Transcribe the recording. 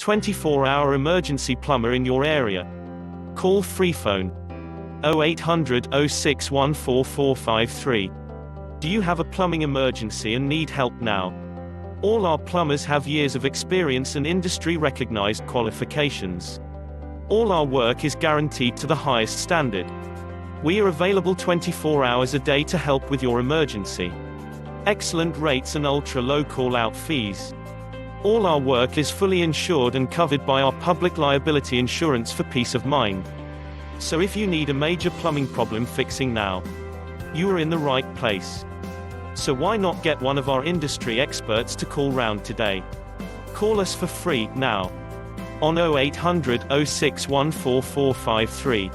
24-hour emergency plumber in your area. Call free phone 0800 06144453. Do you have a plumbing emergency and need help now? All our plumbers have years of experience and industry-recognized qualifications. All our work is guaranteed to the highest standard. We are available 24 hours a day to help with your emergency. Excellent rates and ultra-low call-out fees. All our work is fully insured and covered by our public liability insurance for peace of mind. So if you need a major plumbing problem fixing now, you are in the right place. So why not get one of our industry experts to call round today? Call us for free, now, on 0800 06144453.